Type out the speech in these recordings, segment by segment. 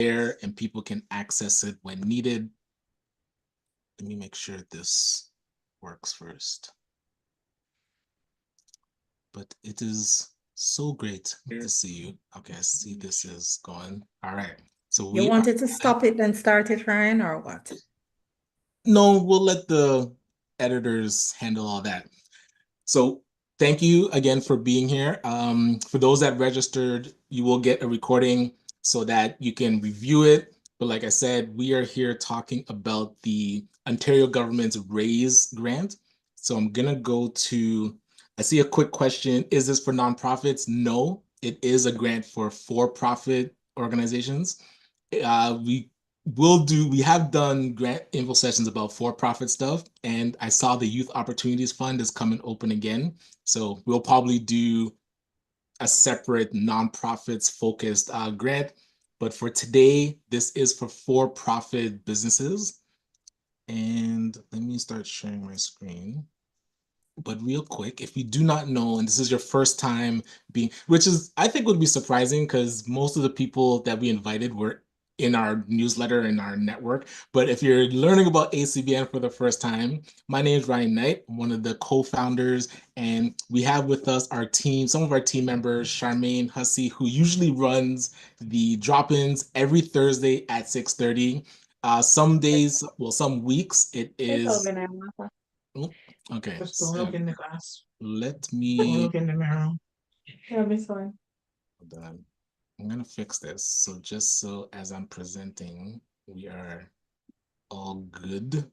there and people can access it when needed. Let me make sure this works first. But it is so great to see you. Okay, I see this is going. All right. So You we are wanted to stop it and start it, Ryan, or what? no, we'll let the editors handle all that. So thank you again for being here. For those that registered, you will get a recording so that you can review it. But like I said, we are here talking about the Ontario government's RAISE grant. So I'm gonna go to, I see a quick question. Is this for nonprofits? No, it is a grant for for-profit organizations. We have done grant info sessions about for-profit stuff, and I saw the Youth Opportunities Fund is coming open again. So we'll probably do a separate nonprofits focused grant. But for today, this is for for-profit businesses. And let me start sharing my screen. But real quick, if you do not know, and this is your first time being, which is, I think would be surprising because most of the people that we invited were in our newsletter and our network. But if you're learning about ACBN for the first time, my name is Ryan Knight, I'm one of the co-founders, and we have with us our team, some of our team members, Charmaine Hussey, who usually runs the drop-ins every Thursday at 6:30. Some days, well, some weeks, it It's is over now, Martha. oh, okay. Just don't look in the glass. Let Don't me look in the mirror. It'll be fine. hold on. I'm gonna fix this. So just so as I'm presenting, we are all good.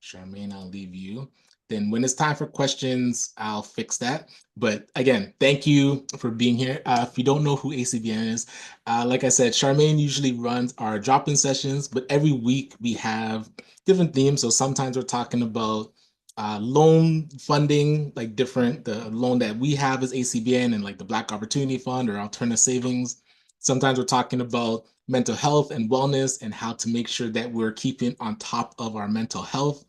Charmaine, I'll leave you. Then when it's time for questions, I'll fix that. But again, thank you for being here. If you don't know who ACBN is, like I said, Charmaine usually runs our drop-in sessions, but every week we have different themes. So sometimes we're talking about loan funding, like different, the loan that we have as ACBN and like the Black Opportunity Fund or alternative savings. Sometimes we're talking about mental health and wellness and how to make sure that we're keeping on top of our mental health.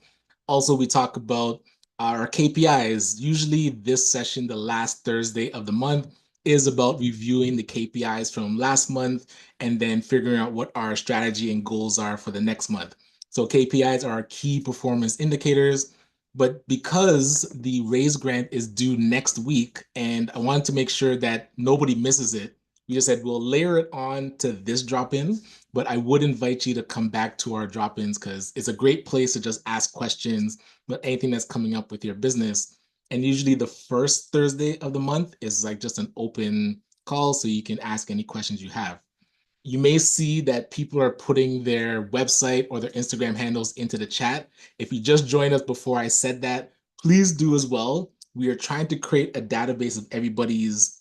Also, we talk about our KPIs. Usually, this session, the last Thursday of the month, is about reviewing the KPIs from last month and then figuring out what our strategy and goals are for the next month. So, KPIs are our key performance indicators. But because the raise grant is due next week, and I wanted to make sure that nobody misses it, we just said we'll layer it on to this drop in, but I would invite you to come back to our drop ins because it's a great place to just ask questions about anything that's coming up with your business. And usually the first Thursday of the month is like just an open call so you can ask any questions you have. You may see that people are putting their website or their Instagram handles into the chat. If you just joined us before I said that, please do as well. We are trying to create a database of everybody's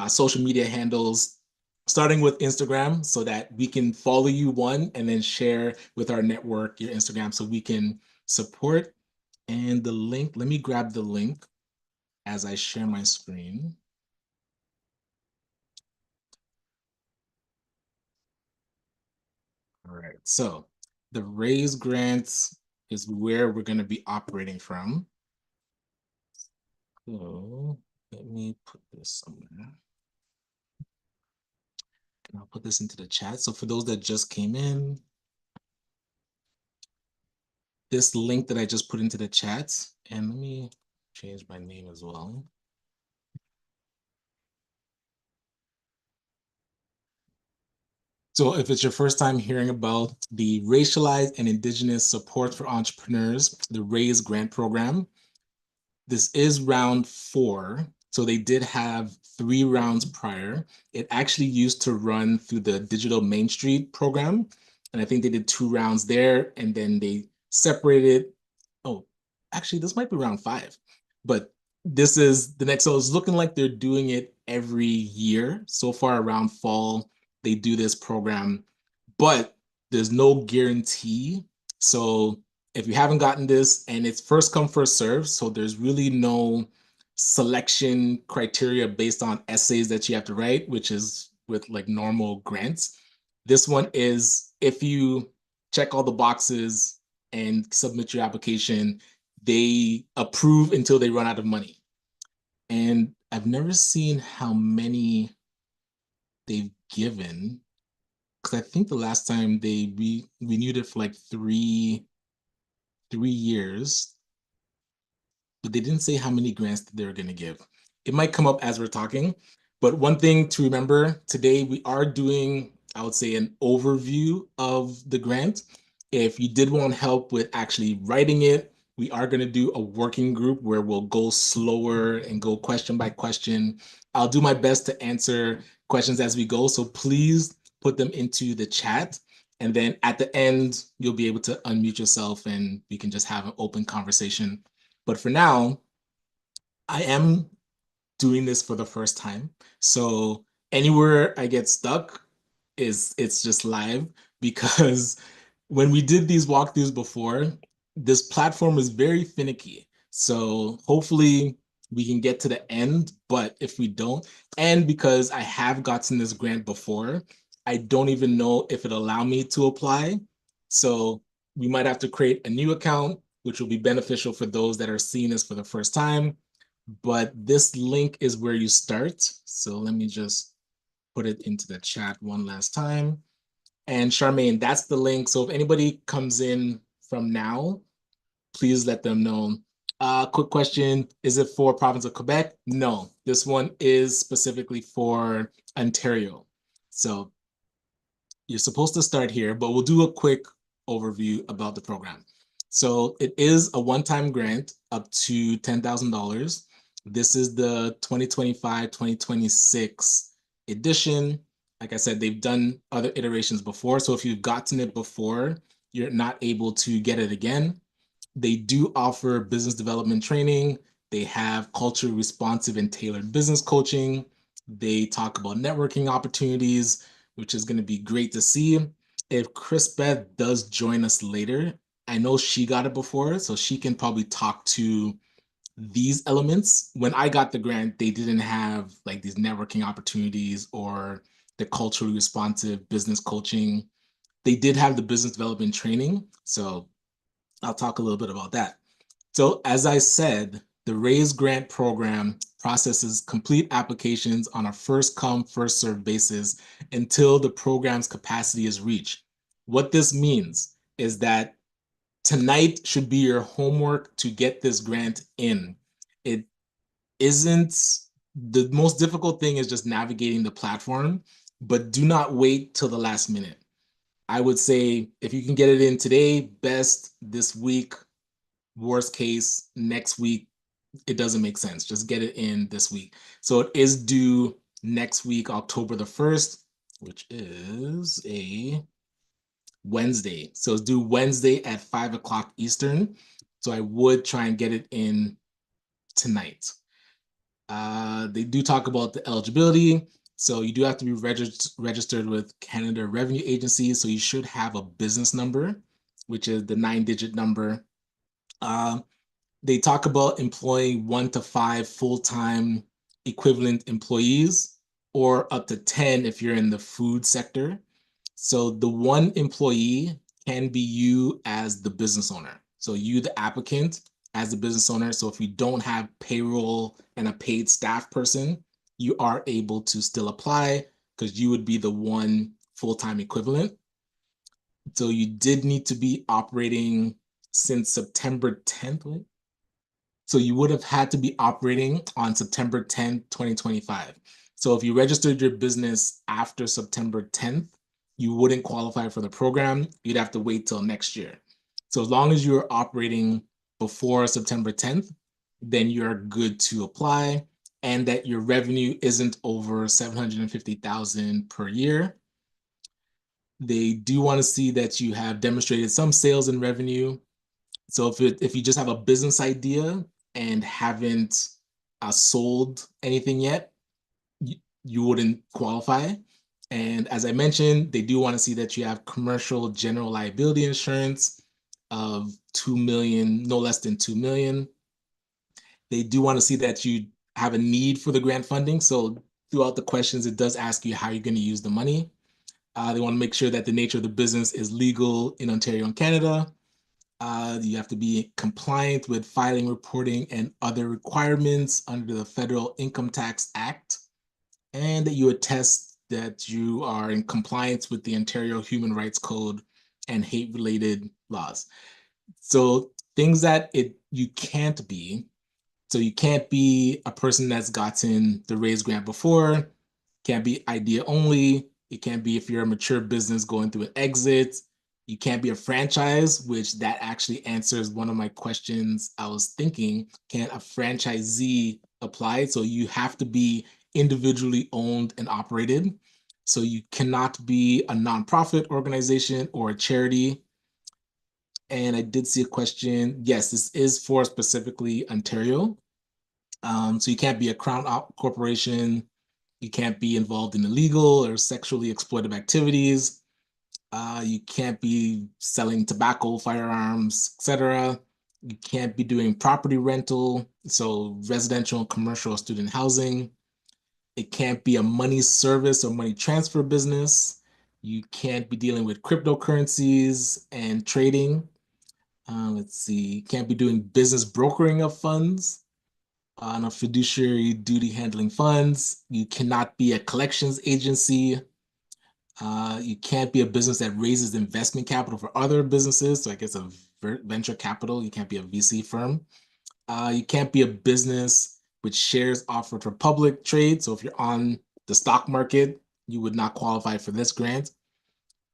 social media handles, starting with Instagram, so that we can follow you one and then share with our network your Instagram so we can support. And the link, let me grab the link as I share my screen. All right, so the raise grants is where we're going to be operating from. So let me put this somewhere. And I'll put this into the chat. So for those that just came in, this link that I just put into the chat, and let me change my name as well. So if it's your first time hearing about the Racialized and Indigenous Support for Entrepreneurs, the RAISE grant program, this is round 4. So they did have 3 rounds prior. It actually used to run through the Digital Main Street program. And I think they did 2 rounds there and then they separated. Oh, actually, this might be round 5. But this is the next. So it's looking like they're doing it every year. So far around fall, they do this program, but there's no guarantee. So if you haven't gotten this, and it's first come first serve, so there's really no selection criteria based on essays that you have to write, which is with like normal grants. This one is if you check all the boxes and submit your application, they approve until they run out of money. And I've never seen how many they've given. because I think the last time they renewed it for like three years, but they didn't say how many grants that they were going to give. It might come up as we're talking, but one thing to remember today, we are doing, I would say, an overview of the grant. If you did want help with actually writing it, we are going to do a working group where we'll go slower and go question by question. I'll do my best to answer questions as we go, so please put them into the chat. And then at the end, you'll be able to unmute yourself and we can just have an open conversation. But for now, I am doing this for the first time. So anywhere I get stuck it's just live because when we did these walkthroughs before, this platform is very finicky. So hopefully we can get to the end, but if we don't, and because I have gotten this grant before, I don't even know if it'll allow me to apply. So we might have to create a new account, which will be beneficial for those that are seeing this for the first time. But this link is where you start. So let me just put it into the chat one last time. And Charmaine, that's the link. So if anybody comes in from now, please let them know. Quick question, is it for province of Quebec? No, this one is specifically for Ontario. So you're supposed to start here, but we'll do a quick overview about the program. So it is a one-time grant up to $10,000. This is the 2025-2026 edition. Like I said, they've done other iterations before. So if you've gotten it before, you're not able to get it again. They do offer business development training. They have culture responsive and tailored business coaching. They talk about networking opportunities, which is going to be great to see. If Chris Beth does join us later, I know she got it before, so she can probably talk to these elements. When I got the grant, they didn't have like these networking opportunities or the culturally responsive business coaching. They did have the business development training, so I'll talk a little bit about that. So as I said, the Raise Grant program processes complete applications on a first come, first served basis until the program's capacity is reached. What this means is that tonight should be your homework to get this grant in. It isn't, the most difficult thing is just navigating the platform, but do not wait till the last minute. I would say if you can get it in today, best this week, worst case next week. It doesn't make sense. Just get it in this week. So it is due next week, October the 1st, which is a Wednesday. So it's due Wednesday at 5 o'clock Eastern. So I would try and get it in tonight. They do talk about the eligibility. So you do have to be registered with Canada Revenue Agency. So you should have a business number, which is the 9-digit number. They talk about employing 1 to 5 full-time equivalent employees or up to 10 if you're in the food sector. So the one employee can be you as the business owner. So you, the applicant, as the business owner. So if you don't have payroll and a paid staff person, you are able to still apply because you would be the one full-time equivalent. So you did need to be operating since September 10th, right? So you would have had to be operating on September 10th, 2025. So if you registered your business after September 10th, you wouldn't qualify for the program. You'd have to wait till next year. So as long as you're operating before September 10th, then you're good to apply, and that your revenue isn't over 750,000 per year. They do want to see that you have demonstrated some sales and revenue. So if you just have a business idea and haven't sold anything yet, you wouldn't qualify. And as I mentioned, they do want to see that you have commercial general liability insurance of 2 million, no less than 2 million. They do want to see that you have a need for the grant funding. So throughout the questions, it does ask you how you're going to use the money. They want to make sure that the nature of the business is legal in Ontario and Canada. You have to be compliant with filing, reporting, and other requirements under the Federal Income Tax Act, and that you attest that you are in compliance with the Ontario Human Rights Code and hate-related laws. So things that you can't be. So you can't be a person that's gotten the raise grant before, can't be idea only. It can't be if you're a mature business going through an exit. You can't be a franchise, which that actually answers one of my questions. I was thinking, can a franchisee apply? So you have to be individually owned and operated. So you cannot be a nonprofit organization or a charity. And I did see a question. Yes, this is for specifically Ontario. So you can't be a crown corporation. You can't be involved in illegal or sexually exploitive activities. You can't be selling tobacco, firearms, etc. You can't be doing property rental, so residential and commercial student housing. It can't be a money service or money transfer business. You can't be dealing with cryptocurrencies and trading. Let's see, you can't be doing business brokering of funds on a fiduciary duty handling funds. You cannot be a collections agency. You can't be a business that raises investment capital for other businesses. So I guess a venture capital. You can't be a VC firm. You can't be a business with shares offered for public trade. So if you're on the stock market, you would not qualify for this grant.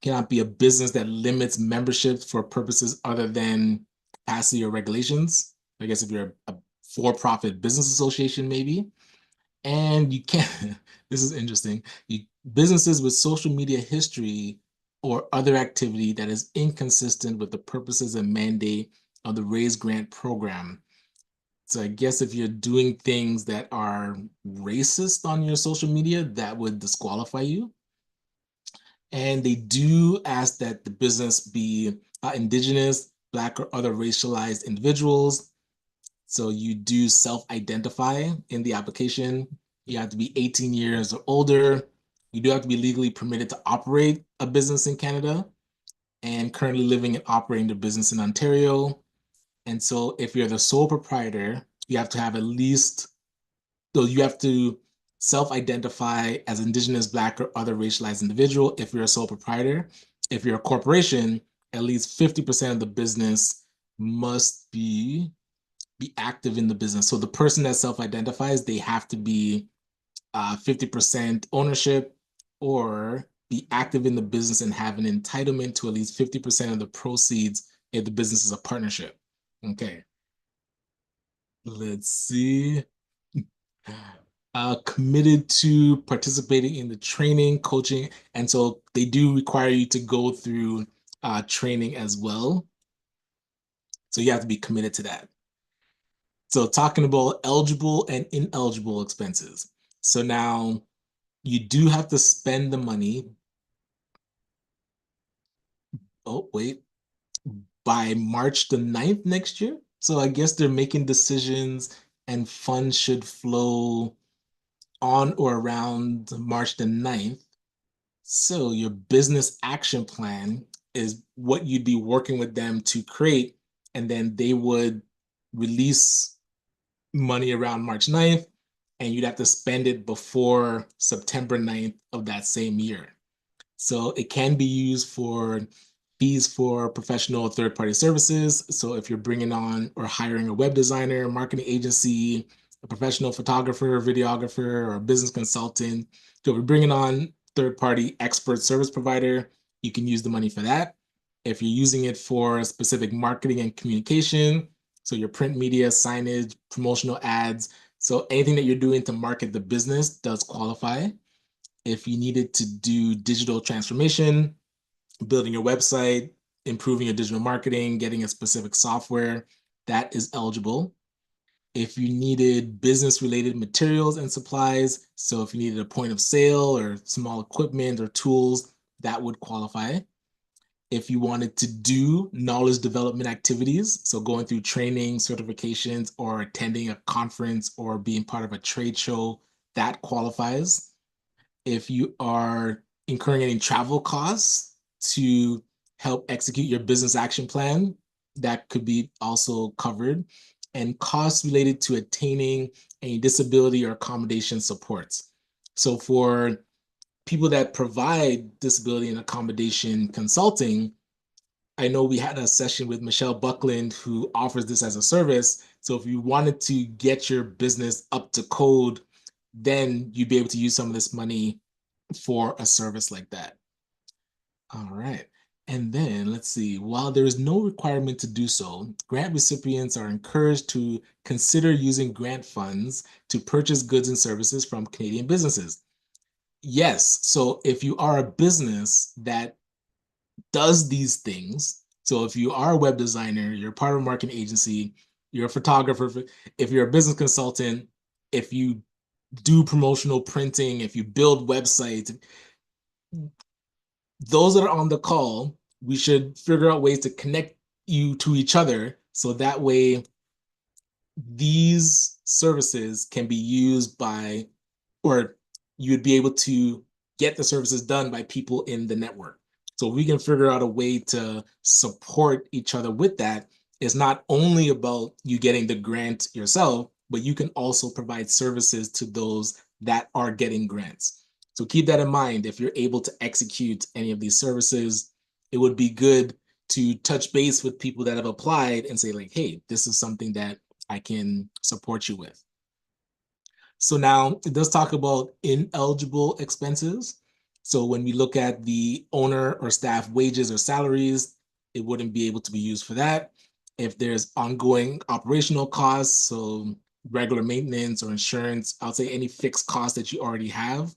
Cannot be a business that limits memberships for purposes other than capacity or regulations. I guess if you're a for-profit business association, maybe. And you can't, this is interesting, businesses with social media history or other activity that is inconsistent with the purposes and mandate of the Raise Grant program. So I guess if you're doing things that are racist on your social media, that would disqualify you. And they do ask that the business be Indigenous, Black, or other racialized individuals. So you do self-identify in the application. You have to be 18 years or older. You do have to be legally permitted to operate a business in Canada and currently living and operating the business in Ontario. And so if you're the sole proprietor, you have to have at least, so you have to self-identify as Indigenous, Black, or other racialized individual if you're a sole proprietor. If you're a corporation, at least 50% of the business must be active in the business. So the person that self-identifies, they have to be 50% ownership or be active in the business and have an entitlement to at least 50% of the proceeds if the business is a partnership. Okay. Let's see. Committed to participating in the training, coaching, and so they do require you to go through training as well. So you have to be committed to that. So talking about eligible and ineligible expenses. So now you do have to spend the money. Oh, wait, by March the 9th next year. So I guess they're making decisions and funds should flow on or around March the 9th. So your business action plan is what you'd be working with them to create, and then they would release money around March 9th, and you'd have to spend it before September 9th of that same year. So it can be used for fees for professional third-party services. So if you're bringing on or hiring a web designer, marketing agency, a professional photographer, videographer, or a business consultant, so if you're bringing on third-party expert service provider, you can use the money for that. If you're using it for specific marketing and communication, so your print media, signage, promotional ads, so anything that you're doing to market the business does qualify. If you needed to do digital transformation, building your website, improving your digital marketing, getting a specific software, that is eligible. If you needed business related materials and supplies, so if you needed a point of sale or small equipment or tools, that would qualify. If you wanted to do knowledge development activities, so going through training, certifications, or attending a conference or being part of a trade show, that qualifies. If you are incurring any travel costs to help execute your business action plan, that could be also covered. And costs related to attaining any disability or accommodation supports. So for people that provide disability and accommodation consulting, I know we had a session with Michelle Buckland who offers this as a service. So if you wanted to get your business up to code, then you'd be able to use some of this money for a service like that. All right. And then let's see, while there is no requirement to do so, grant recipients are encouraged to consider using grant funds to purchase goods and services from Canadian businesses. Yes, so if you are a business that does these things, so if you are a web designer, you're part of a marketing agency, you're a photographer, if you're a business consultant, if you do promotional printing, if you build websites, those that are on the call, we should figure out ways to connect you to each other so that way these services can be used by, or you would be able to get the services done by people in the network. So we can figure out a way to support each other with that. It's not only about you getting the grant yourself, but you can also provide services to those that are getting grants. So keep that in mind. If you're able to execute any of these services, it would be good to touch base with people that have applied and say like, hey, this is something that I can support you with. So now it does talk about ineligible expenses. So when we look at the owner or staff wages or salaries, it wouldn't be able to be used for that. If there's ongoing operational costs, so regular maintenance or insurance, I'll say any fixed costs that you already have,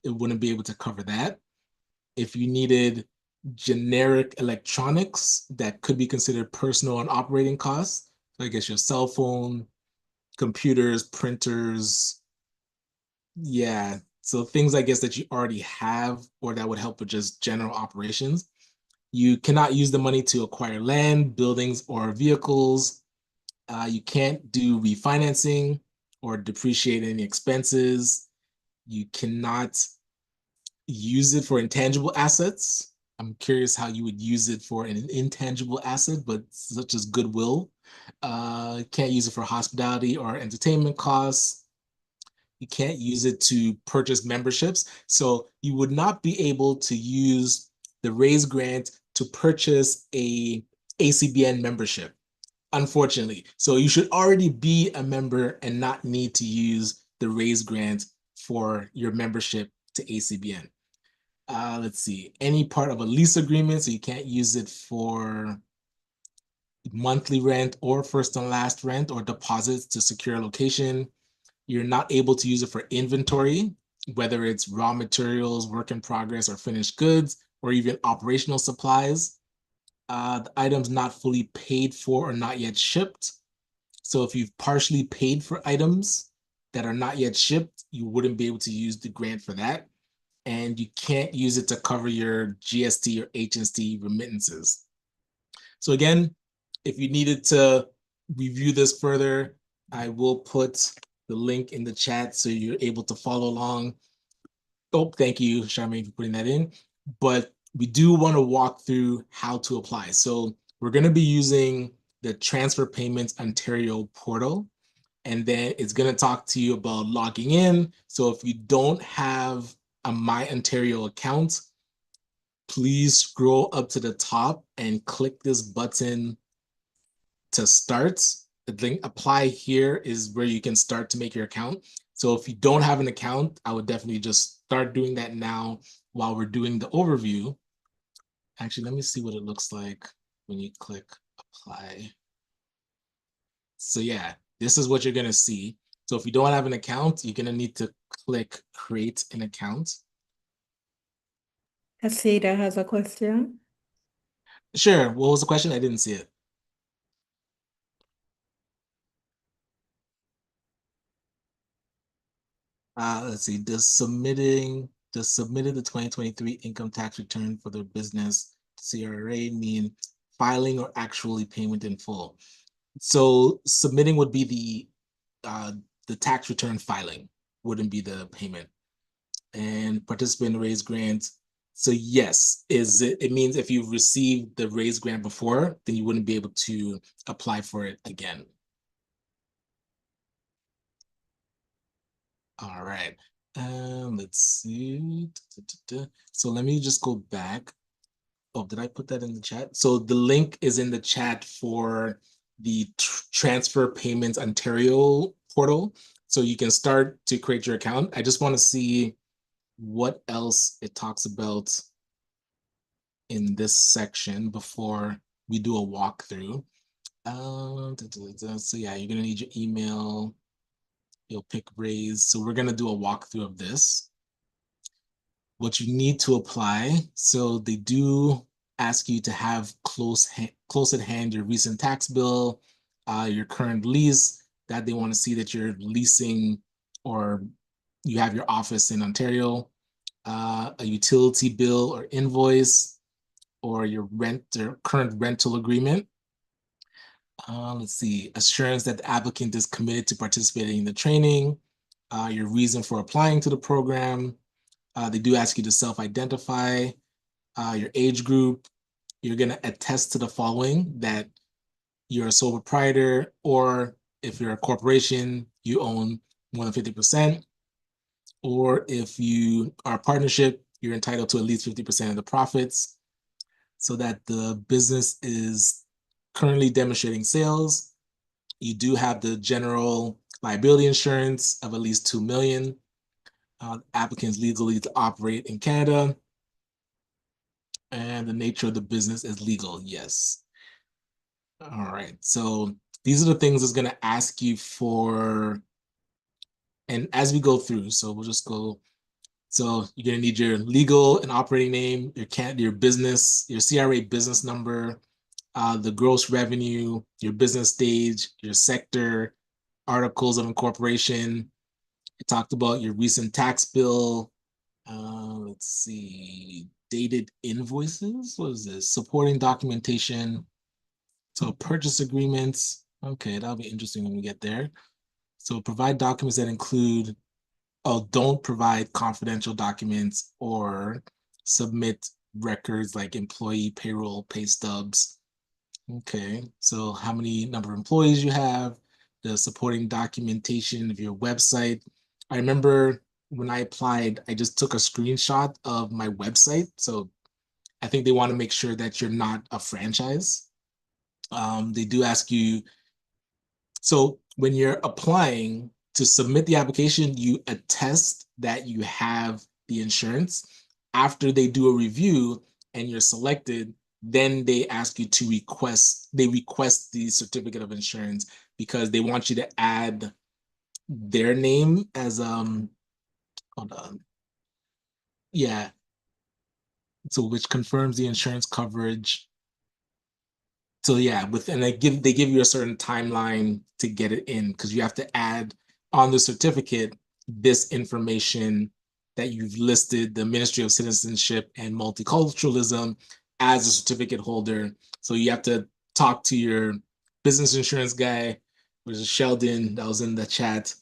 it wouldn't be able to cover that. If you needed generic electronics that could be considered personal and operating costs, so I guess your cell phone, computers, printers, yeah. So things I guess that you already have or that would help with just general operations. You cannot use the money to acquire land, buildings, or vehicles. You can't do refinancing or depreciate any expenses. You cannot use it for intangible assets. I'm curious how you would use it for an intangible asset, but such as goodwill. Can't use it for hospitality or entertainment costs. You can't use it to purchase memberships. So you would not be able to use the raise grant to purchase a ACBN membership, unfortunately. So you should already be a member and not need to use the raise grant for your membership to ACBN. Let's see, any part of a lease agreement, so you can't use it for monthly rent or first and last rent or deposits to secure a location. You're not able to use it for inventory, whether it's raw materials, work in progress, or finished goods, or even operational supplies. The items not fully paid for or not yet shipped. So if you've partially paid for items that are not yet shipped, you wouldn't be able to use the grant for that. And you can't use it to cover your GST or HST remittances. So again, if you needed to review this further, I will put the link in the chat so you're able to follow along. Oh, thank you, Charmaine, for putting that in. But we do want to walk through how to apply. So we're going to be using the Transfer Payments Ontario portal, and then it's going to talk to you about logging in. So if you don't have a My Ontario account, please scroll up to the top and click this button to start. The link apply here is where you can start to make your account. So if you don't have an account, I would definitely just start doing that now while we're doing the overview. Actually, let me see what it looks like when you click apply. So yeah, this is what you're gonna see. So if you don't have an account, you're gonna need to click create an account. Hasida has a question. Sure, what was the question? I didn't see it. Let's see, does submitting the 2023 income tax return for the business CRA mean filing or actually payment in full? So submitting would be the tax return filing, wouldn't be the payment. And participant raise grant. So yes, it means if you've received the raise grant before, then you wouldn't be able to apply for it again. All right. Let's see. So let me just go back. Oh, did I put that in the chat? So the link is in the chat for the Transfer Payments Ontario portal. So you can start to create your account. I just want to see what else it talks about in this section before we do a walkthrough. So yeah, you're gonna need your email. You'll pick raise. So we're gonna do a walkthrough of this. What you need to apply. So they do ask you to have close at hand your recent tax bill, your current lease, that they want to see that you're leasing or you have your office in Ontario, a utility bill or invoice, or your rent or current rental agreement. Let's see, assurance that the applicant is committed to participating in the training, your reason for applying to the program. They do ask you to self-identify, your age group. You're going to attest to the following: that you're a sole proprietor, or if you're a corporation, you own more than 50%, or if you are a partnership, you're entitled to at least 50% of the profits, so that the business is currently demonstrating sales. You do have the general liability insurance of at least 2 million. Applicants legally to operate in Canada. And the nature of the business is legal, yes. All right, so these are the things it's gonna ask you for. And as we go through, so we'll just go. So you're gonna need your legal and operating name, your business, your CRA business number, the gross revenue, your business stage, your sector, articles of incorporation. It talked about your recent tax bill. Let's see, dated invoices. What is this? Supporting documentation. So purchase agreements. Okay, that'll be interesting when we get there. So provide documents that include, oh, don't provide confidential documents or submit records like employee payroll, pay stubs. Okay, so how many number of employees you have, the supporting documentation of your website. I remember when I applied, I just took a screenshot of my website. So I think they want to make sure that you're not a franchise. They do ask you, so when you're applying to submit the application, you attest that you have the insurance. After they do a review and you're selected, then they ask you to request the certificate of insurance because they want you to add their name as hold on. Yeah. So which confirms the insurance coverage. So yeah, and they give you a certain timeline to get it in because you have to add on the certificate this information that you've listed the Ministry of Citizenship and Multiculturalism as a certificate holder. So you have to talk to your business insurance guy, which is Sheldon, that was in the chat.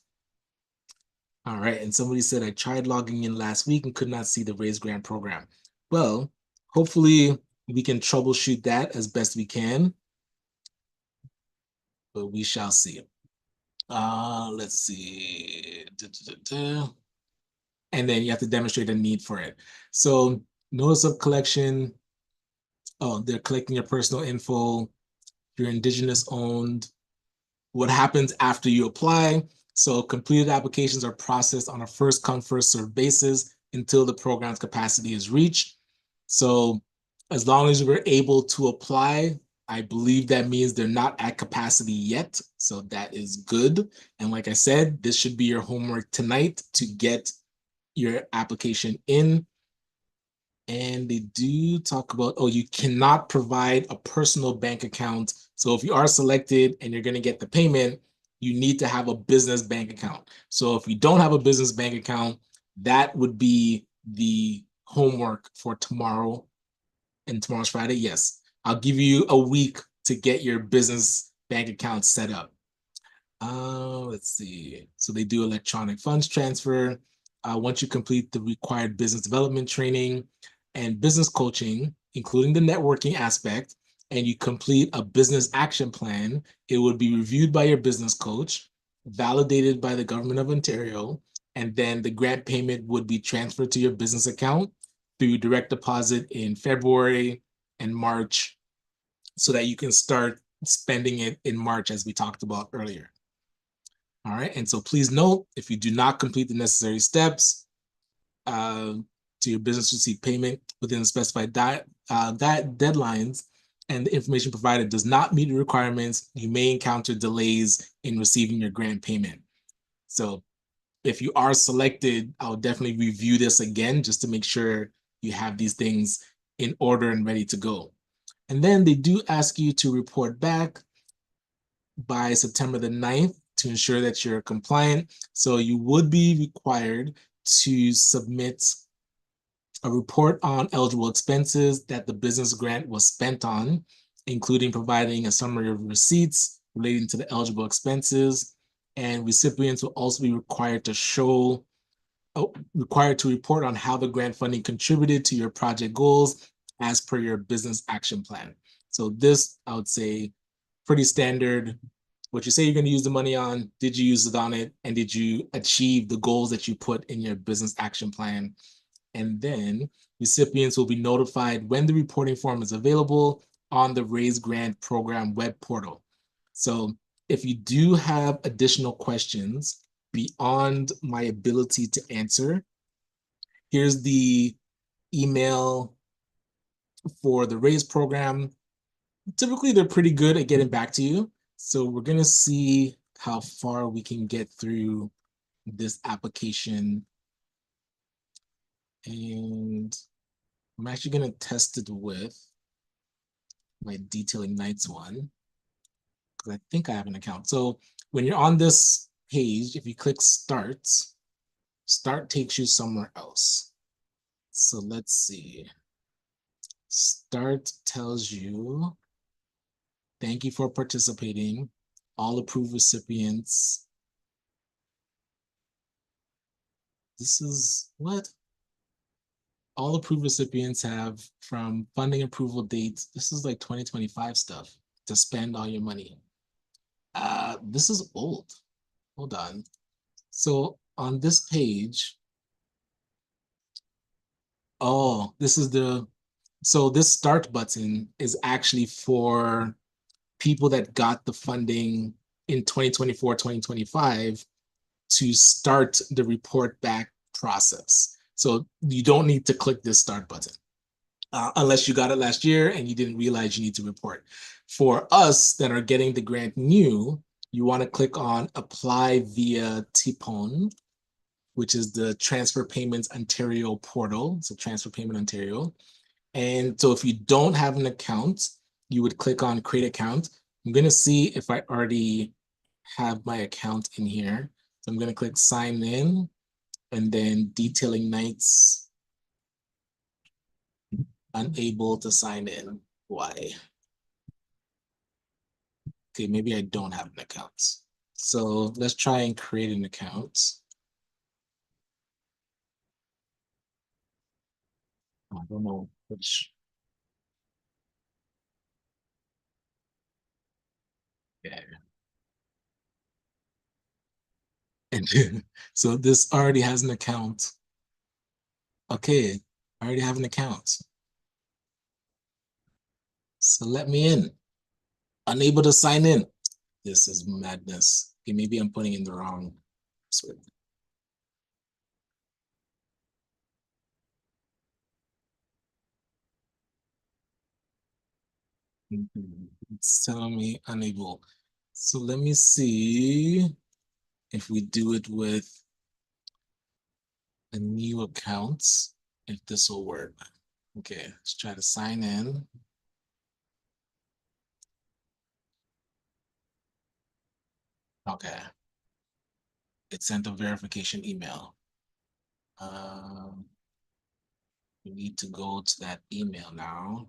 All right, and somebody said I tried logging in last week and could not see the Raise Grant program. Well, hopefully we can troubleshoot that as best we can, but we shall see. Let's see. And then you have to demonstrate a need for it. So notice of collection. Oh, they're collecting your personal info. You're Indigenous owned. What happens after you apply? So completed applications are processed on a first come, first served basis until the program's capacity is reached. So as long as we're able to apply, I believe that means they're not at capacity yet. So that is good. And like I said, this should be your homework tonight to get your application in. And they do talk about, oh, you cannot provide a personal bank account. So if you are selected and you're going to get the payment, you need to have a business bank account. So if you don't have a business bank account, that would be the homework for tomorrow. And tomorrow's Friday. Yes, I'll give you a week to get your business bank account set up. Let's see. So they do electronic funds transfer. Once you complete the required business development training and business coaching, including the networking aspect, and you complete a business action plan, it would be reviewed by your business coach, validated by the Government of Ontario, and then the grant payment would be transferred to your business account through direct deposit in February and March, so that you can start spending it in March, as we talked about earlier. All right, and so please note, if you do not complete the necessary steps to your business receipt payment within the specified deadlines, and the information provided does not meet the requirements, you may encounter delays in receiving your grant payment. So if you are selected, I'll definitely review this again just to make sure you have these things in order and ready to go. And then they do ask you to report back by September the 9th to ensure that you're compliant. So you would be required to submit a report on eligible expenses that the business grant was spent on, including providing a summary of receipts relating to the eligible expenses. And recipients will also be required to report on how the grant funding contributed to your project goals as per your business action plan. So this, I would say, pretty standard. What you say you're going to use the money on, did you use it on it? And did you achieve the goals that you put in your business action plan? And then recipients will be notified when the reporting form is available on the Raise Grant Program web portal. So if you do have additional questions beyond my ability to answer, here's the email for the Raise program. Typically, they're pretty good at getting back to you. So we're going to see how far we can get through this application. And I'm actually going to test it with my Detailing Nights one, because I think I have an account. So when you're on this page, if you click Start, Start takes you somewhere else. So let's see. Start tells you, thank you for participating. All approved recipients. This is what? All approved recipients have from funding approval dates. This is like 2025 stuff to spend all your money. This is old. Hold on. So on this page, oh, so this start button is actually for people that got the funding in 2024, 2025 to start the report back process. So you don't need to click this start button unless you got it last year and you didn't realize you need to report. For us that are getting the grant new, you want to click on apply via TPON, which is the Transfer Payments Ontario portal. So Transfer Payment Ontario. And so if you don't have an account, you would click on create account. I'm going to see if I already have my account in here. So I'm going to click sign in and then Detailing Nights, unable to sign in. Why? Okay, maybe I don't have an account. So let's try and create an account. I don't know which. Yeah. And so this already has an account. Okay, I already have an account. So let me in. Unable to sign in. This is madness. Okay, maybe I'm putting in the wrong password. It's telling me unable. So let me see if we do it with a new account, if this will work. Okay, let's try to sign in. Okay. It sent a verification email. We need to go to that email now.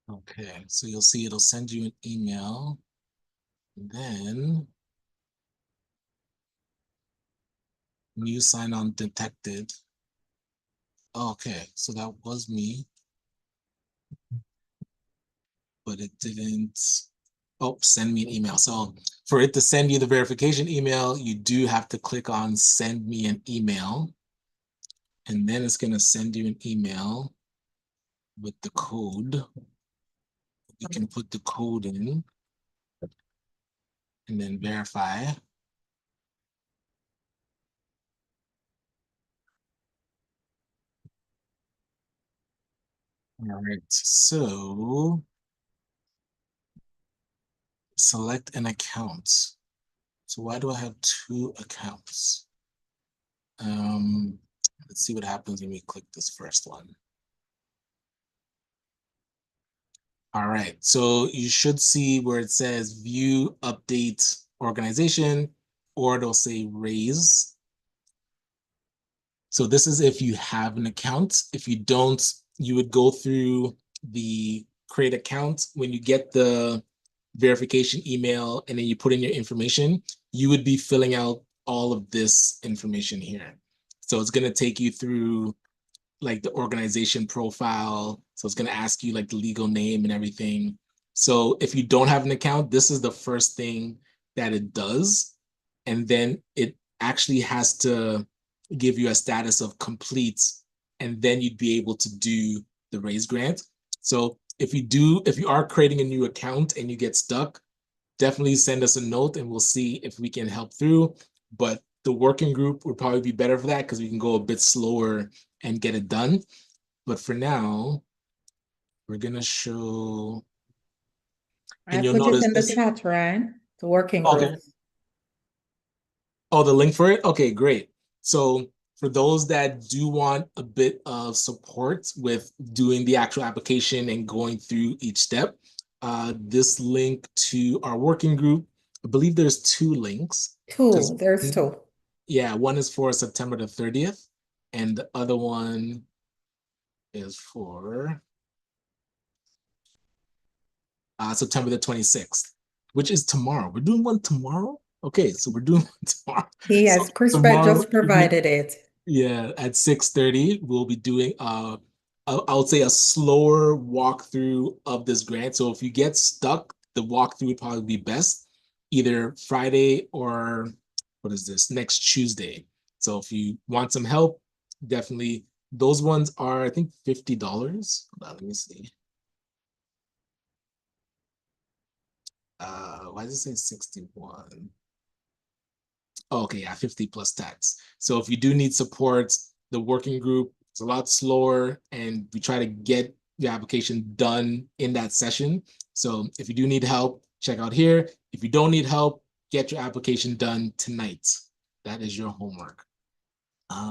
Okay, so you'll see it'll send you an email. And then new sign on detected. Okay, so that was me, but it didn't Oh, send me an email. So for it to send you the verification email, you do have to click on send me an email. And then it's going to send you an email with the code. You can put the code in and then verify. All right, so select an account. So why do I have two accounts? Let's see what happens when we click this first one. All right, so you should see where it says view update organization, or it'll say raise. So this is if you have an account. If you don't, you would go through the create account. When you get the verification email and then you put in your information, you would be filling out all of this information here. So it's going to take you through like the organization profile. So it's going to ask you like the legal name and everything. So if you don't have an account, this is the first thing that it does. And then it actually has to give you a status of complete, and then you'd be able to do the raise grant. So if you are creating a new account and you get stuck, definitely send us a note and we'll see if we can help through. But the working group would probably be better for that because we can go a bit slower and get it done. But for now, we're gonna show, I and you'll put it notice in the this. chat, right? The working Okay. group. Oh, the link for it? Okay, great. So for those that do want a bit of support with doing the actual application and going through each step, this link to our working group, I believe there's two links. Two, there's two. Yeah, one is for September the 30th, and the other one is for September the 26th, which is tomorrow. We're doing one tomorrow? Okay, so we're doing one tomorrow. So Yes, Crispet tomorrow just evening, provided it. yeah, at 6:30, we'll be doing I would say a slower walkthrough of this grant. So if you get stuck, the walkthrough would probably be best, either Friday or what is this, next Tuesday. So if you want some help, definitely those ones are, I think, $50. Hold on, let me see. Why does it say 61? Oh, okay, yeah, 50 plus tax. So if you do need support, the working group is a lot slower and we try to get your application done in that session. So if you do need help, check out here. If you don't need help, get your application done tonight. That is your homework.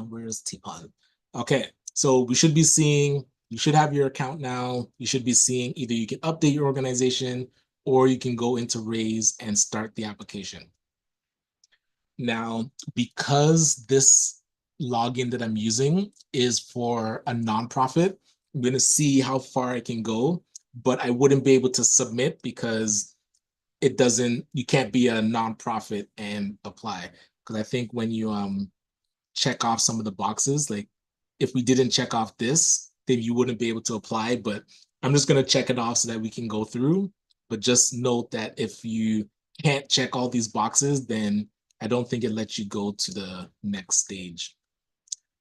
Where's T-Pon? Okay, so we should be seeing, you should have your account now. You should be seeing either you can update your organization or you can go into Raise and start the application. Now, because this login that I'm using is for a nonprofit, I'm going to see how far I can go, but I wouldn't be able to submit because it doesn't, you can't be a nonprofit and apply. Because I think when you check off some of the boxes, like if we didn't check off this, then you wouldn't be able to apply. But I'm just going to check it off so that we can go through. But just note that if you can't check all these boxes, then I don't think it lets you go to the next stage.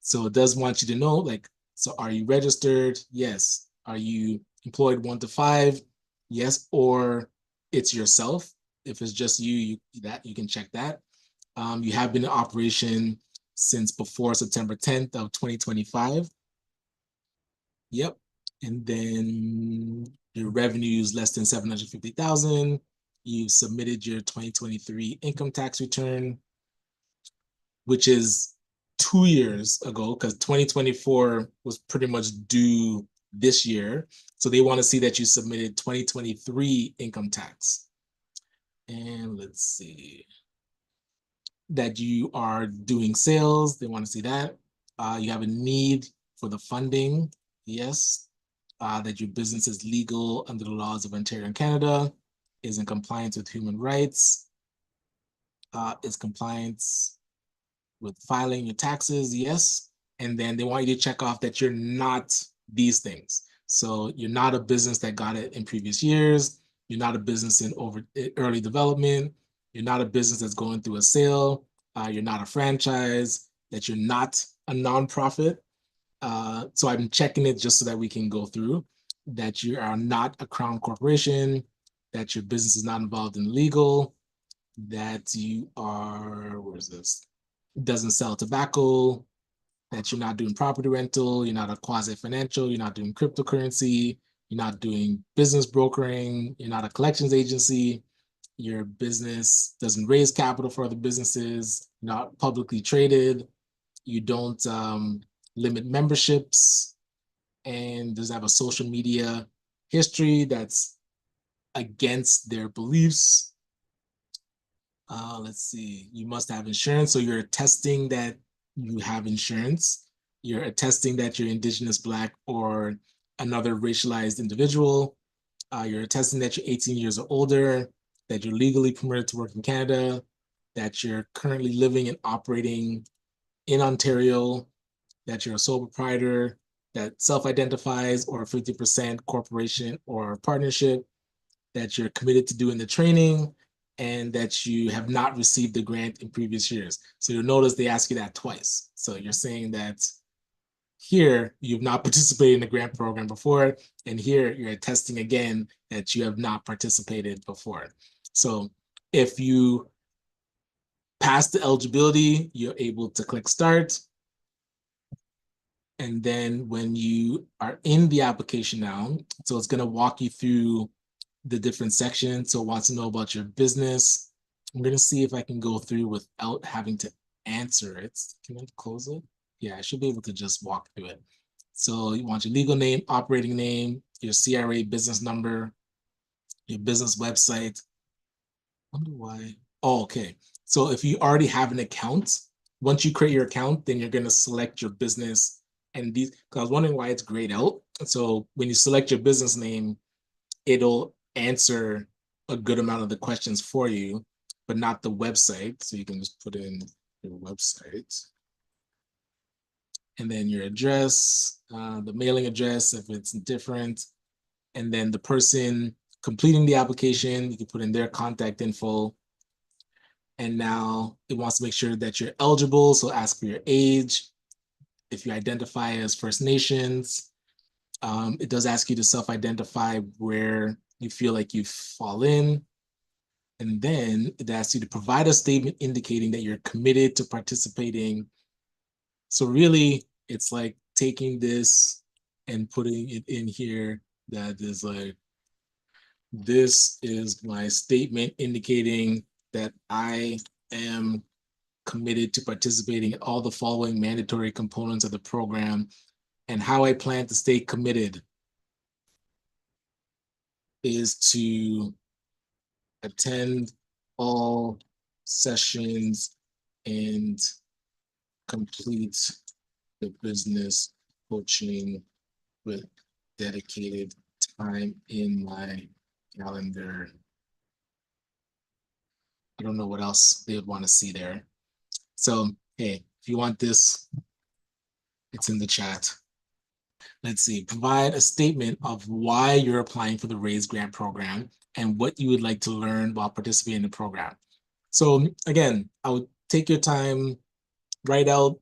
So it does want you to know, like, so are you registered? Yes. Are you employed 1 to 5? Yes. Or it's yourself. If it's just you, that you can check that. You have been in operation since before September 10th of 2025. Yep. And then your revenue is less than 750,000. You submitted your 2023 income tax return, which is 2 years ago because 2024 was pretty much due this year. So they want to see that you submitted 2023 income tax. And let's see, that you are doing sales. They want to see that. You have a need for the funding. Yes. That your business is legal under the laws of Ontario and Canada, is in compliance with human rights, is compliance with filing your taxes. Yes. And then they want you to check off that you're not these things. So you're not a business that got it in previous years. You're not a business in early development. You're not a business that's going through a sale. You're not a franchise, that you're not a nonprofit. So I'm checking it just so that we can go through, that you are not a crown corporation, that your business is not involved in legal, that you are, where's this? Doesn't sell tobacco, that you're not doing property rental, you're not a quasi-financial, you're not doing cryptocurrency, you're not doing business brokering, you're not a collections agency, your business doesn't raise capital for other businesses, not publicly traded, you don't limit memberships, and doesn't have a social media history that's against their beliefs. Let's see, you must have insurance. So you're attesting that you have insurance. You're attesting that you're Indigenous, Black, or another racialized individual. You're attesting that you're 18 years or older, that you're legally permitted to work in Canada, that you're currently living and operating in Ontario, that you're a sole proprietor, that self-identifies or 50% corporation or partnership, that you're committed to doing the training, and that you have not received the grant in previous years. So you'll notice they ask you that twice. So you're saying that here you've not participated in the grant program before, and here you're attesting again that you have not participated before. So if you pass the eligibility, you're able to click start. And then when you are in the application now, so it's going to walk you through the different sections. So it wants to know about your business. I'm going to see if I can go through without having to answer it. Can I close it? Yeah, I should be able to just walk through it. So you want your legal name, operating name, your CRA business number, your business website. I wonder why. Oh, okay. So if you already have an account, once you create your account, then you're going to select your business. And these, because I was wondering why it's grayed out. So when you select your business name, it'll answer a good amount of the questions for you, but not the website. So you can just put in your website. And then your address, the mailing address, if it's different. And then the person completing the application, you can put in their contact info. And now it wants to make sure that you're eligible. So ask for your age. If you identify as First Nations, it does ask you to self-identify where you feel like you fall in. And then it asks you to provide a statement indicating that you're committed to participating. So really, it's like taking this and putting it in here that is like, this is my statement indicating that I am committed to participating in all the following mandatory components of the program, and how I plan to stay committed is to attend all sessions and complete the business coaching with dedicated time in my calendar. I don't know what else they would want to see there. So, hey, if you want this, it's in the chat. Let's see, provide a statement of why you're applying for the RAISE grant program and what you would like to learn while participating in the program. So again, I would take your time, write out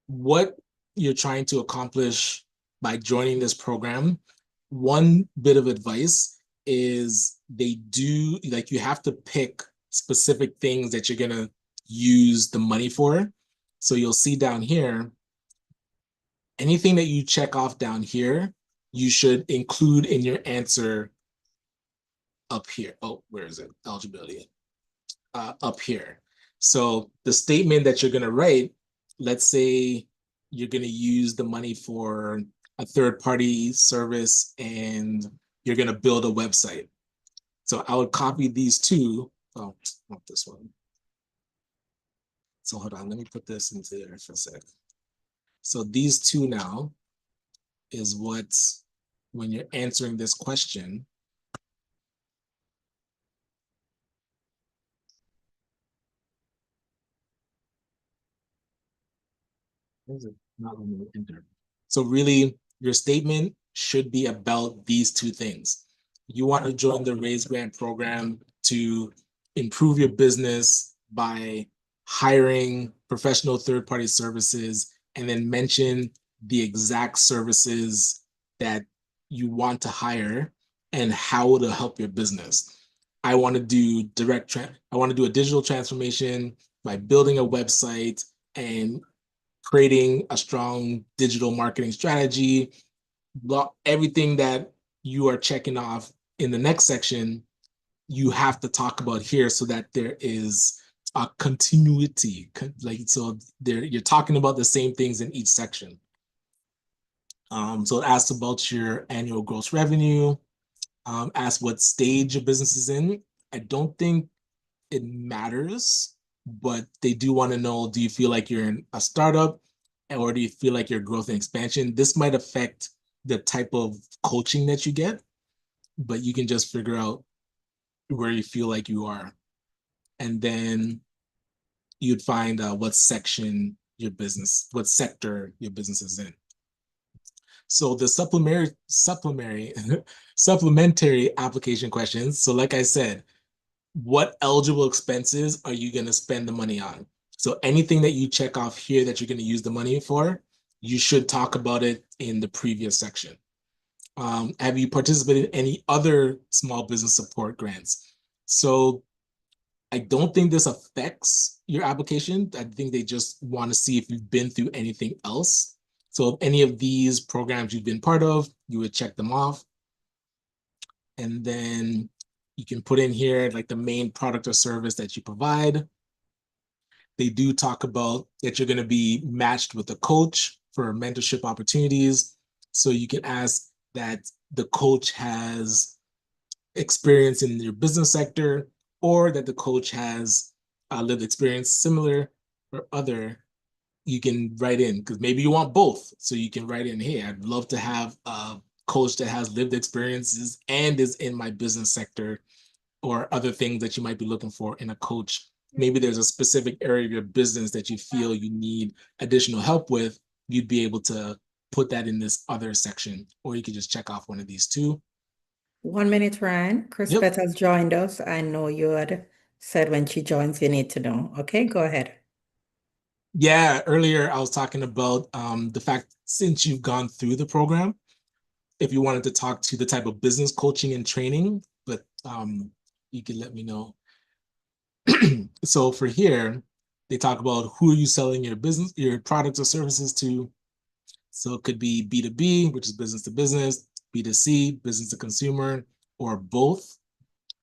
what you're trying to accomplish by joining this program. One bit of advice is they do, like, you have to pick specific things that you're gonna use the money for. So you'll see down here, anything that you check off down here, you should include in your answer up here. Oh, where is it? Eligibility. Up here. So the statement that you're going to write, let's say you're going to use the money for a third-party service and you're going to build a website. So I would copy these two. Oh, not this one. So hold on, let me put this into there for a sec. So these two now is what, when you're answering this question, is it not letting me enter? So really, your statement should be about these two things. you want to join the Raise Grant program to improve your business by hiring professional third-party services, and then mention the exact services that you want to hire and how to help your business. I want to do I want to do a digital transformation by building a website and creating a strong digital marketing strategy. Everything that you are checking off in the next section, you have to talk about here so that there is a continuity. Like, so there, you're talking about the same things in each section. So it asks about your annual gross revenue, asks what stage your business is in. I don't think it matters, but they do want to know, do you feel like you're in a startup, or do you feel like you're growth and expansion? This might affect the type of coaching that you get, but you can just figure out where you feel like you are. And then you'd find what section your business, what sector your business is in. So the supplementary application questions. So like I said, what eligible expenses are you going to spend the money on? So anything that you check off here that you're going to use the money for, you should talk about it in the previous section. Have you participated in any other small business support grants? So I don't think this affects your application. I think they just want to see if you've been through anything else. So if any of these programs you've been part of, you would check them off. And then you can put in here like the main product or service that you provide. They do talk about that you're going to be matched with a coach for mentorship opportunities. So you can ask that the coach has experience in your business sector, or that the coach has lived experience similar or other. You can write in, because maybe you want both. So you can write in, hey, I'd love to have a coach that has lived experiences and is in my business sector, or other things that you might be looking for in a coach. Maybe there's a specific area of your business that you feel you need additional help with. You'd be able to put that in this other section, or you could just check off one of these two. 1 minute, Ryan. Chris Yep. has joined us. I know you had said when she joins, you need to know. Okay, go ahead. Yeah, earlier I was talking about the fact, since you've gone through the program, if you wanted to talk to the type of business coaching and training, but you can let me know. So for here, they talk about who are you selling your business, your products or services to. So it could be B2B, which is business to business, B2C, business to consumer, or both.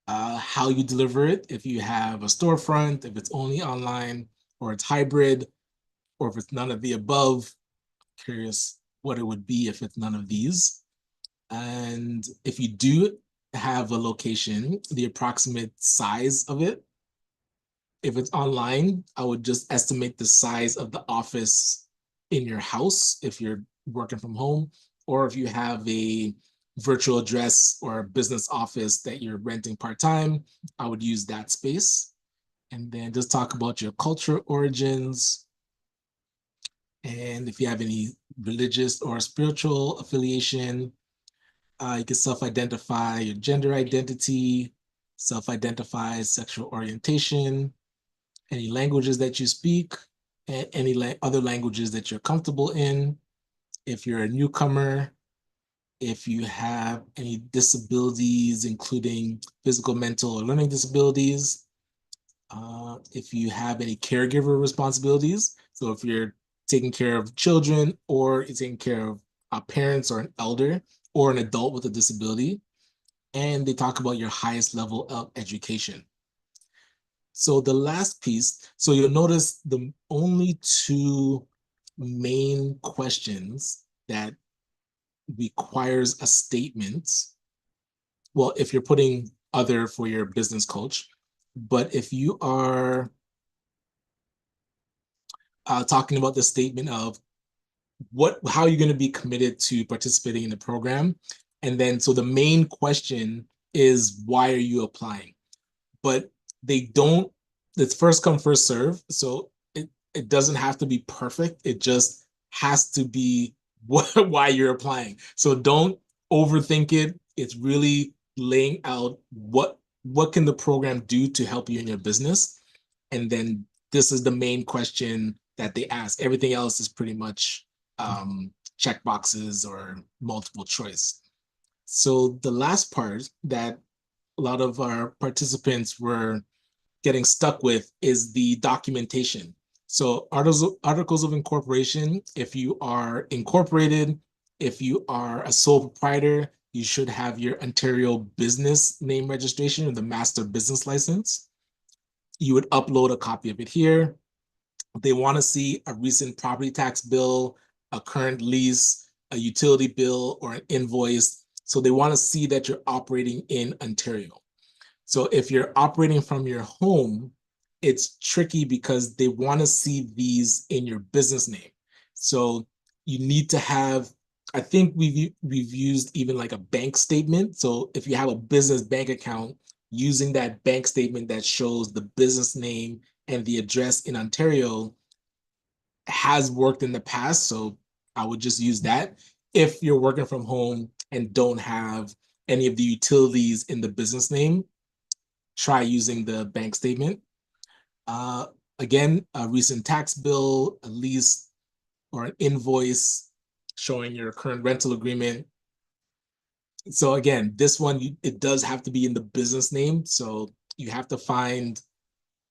How you deliver it, if you have a storefront, if it's only online, or it's hybrid, or if it's none of the above. Curious what it would be if it's none of these. And if you do have a location, the approximate size of it. If it's online, I would just estimate the size of the office in your house if you're working from home, or if you have a virtual address or a business office that you're renting part-time, I would use that space. And then just talk about your cultural origins, and if you have any religious or spiritual affiliation. You can self-identify your gender identity, self-identify sexual orientation, any languages that you speak, and any other languages that you're comfortable in. If you're a newcomer, if you have any disabilities, including physical, mental, or learning disabilities, if you have any caregiver responsibilities. So if you're taking care of children, or you're taking care of parents or an elder or an adult with a disability. And they talk about your highest level of education. So the last piece, so you'll notice the only two main questions that requires a statement. Well, if you're putting other for your business coach, but if you are talking about the statement of how are you going to be committed to participating in the program? And then, so the main question is, why are you applying? But they don't, it's first come, first serve. So it doesn't have to be perfect. It just has to be why you're applying. So don't overthink it. It's really laying out what can the program do to help you in your business. And then this is the main question that they ask. Everything else is pretty much check boxes or multiple choice. So the last part that a lot of our participants were getting stuck with is the documentation. So articles of incorporation, if you are incorporated, if you are a sole proprietor, you should have your Ontario business name registration or the master business license. You would upload a copy of it here. They want to see a recent property tax bill, a current lease, a utility bill, or an invoice. So they want to see that you're operating in Ontario. So if you're operating from your home, it's tricky because they want to see these in your business name. So you need to have, I think we've used even like a bank statement. So if you have a business bank account, using that bank statement that shows the business name and the address in Ontario has worked in the past. So I would just use that. If you're working from home and don't have any of the utilities in the business name, try using the bank statement. Again, a recent tax bill, a lease, or an invoice showing your current rental agreement. So again, this one, it does have to be in the business name. So you have to find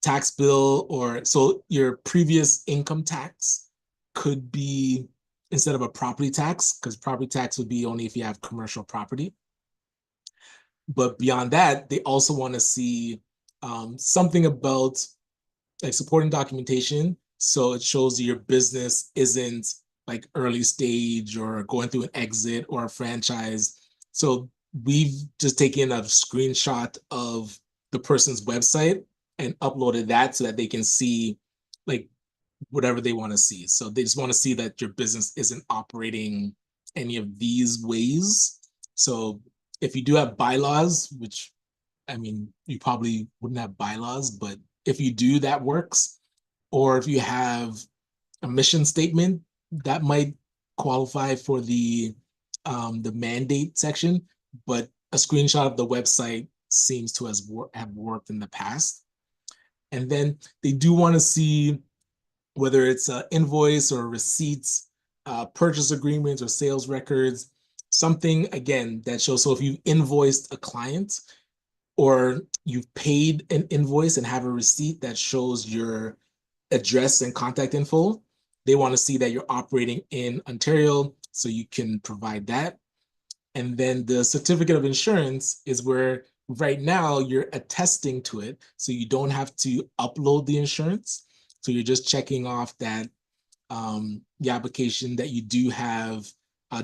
tax bill, or so your previous income tax could be instead of a property tax, because property tax would be only if you have commercial property. But beyond that, they also want to see something about like supporting documentation. So it shows your business isn't like early stage or going through an exit or a franchise. So we've just taken a screenshot of the person's website and uploaded that so that they can see like whatever they want to see. So they just want to see that your business isn't operating any of these ways. So if you do have bylaws, which I mean, you probably wouldn't have bylaws, but if you do, that works. Or if you have a mission statement, that might qualify for the mandate section. But a screenshot of the website seems to have worked in the past. And then they do want to see whether it's an invoice or receipts, purchase agreements or sales records, something again that shows. So if you invoiced a client, or you've paid an invoice and have a receipt that shows your address and contact info, they want to see that you're operating in Ontario, so you can provide that. And then the certificate of insurance is where right now you're attesting to it, so you don't have to upload the insurance. So you're just checking off that the application that you do have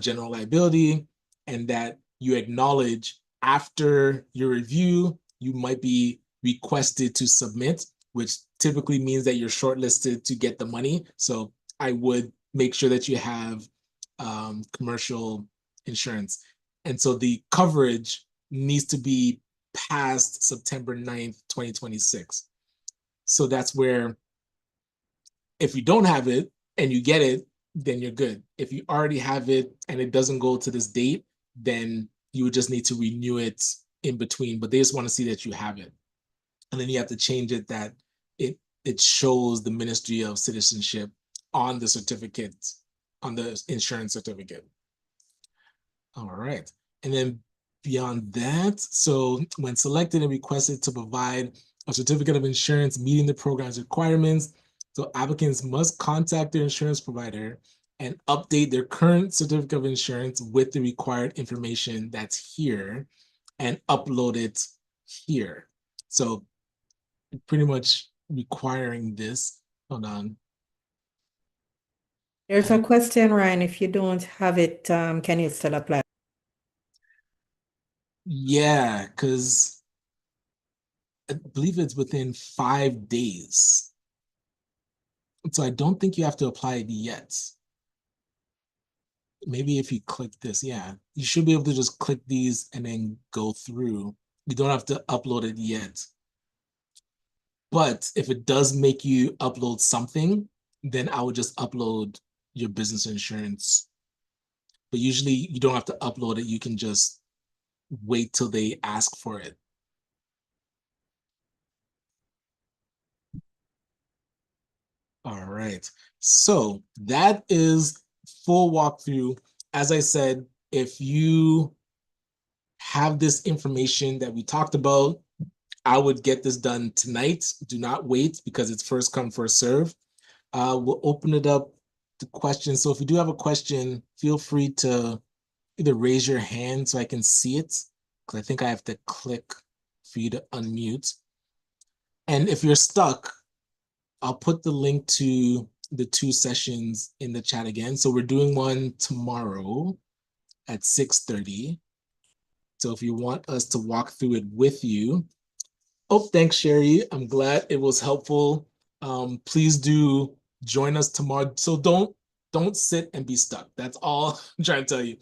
general liability, and that you acknowledge after your review, you might be requested to submit, which typically means that you're shortlisted to get the money. So I would make sure that you have commercial insurance. And so the coverage needs to be past September 9th, 2026. So that's where if you don't have it and you get it, then you're good. If you already have it and it doesn't go to this date, then you would just need to renew it in between. But they just want to see that you have it. And then you have to change it that it shows the Ministry of Citizenship on the certificate, on the insurance certificate. All right. And then beyond that, so when selected and requested to provide a certificate of insurance meeting the program's requirements, so applicants must contact their insurance provider and update their current certificate of insurance with the required information that's here and upload it here. So pretty much requiring this. Hold on. There's a question, Ryan. If you don't have it, can you still apply? Yeah, because I believe it's within 5 days. So I don't think you have to apply it yet. Maybe if you click this, yeah, you should be able to just click these and then go through. You don't have to upload it yet. But if it does make you upload something, then I would just upload your business insurance. But usually you don't have to upload it. You can just wait till they ask for it. All right. So that is full walkthrough. As I said, if you have this information that we talked about, I would get this done tonight. Do not wait because it's first come, first serve. We'll open it up to questions. So if you do have a question, feel free to either raise your hand so I can see it, because I think I have to click for you to unmute. And if you're stuck, I'll put the link to the 2 sessions in the chat again. So we're doing one tomorrow at 6:30. So if you want us to walk through it with you. Oh, thanks, Sherry. I'm glad it was helpful. Please do join us tomorrow. So don't sit and be stuck. That's all I'm trying to tell you.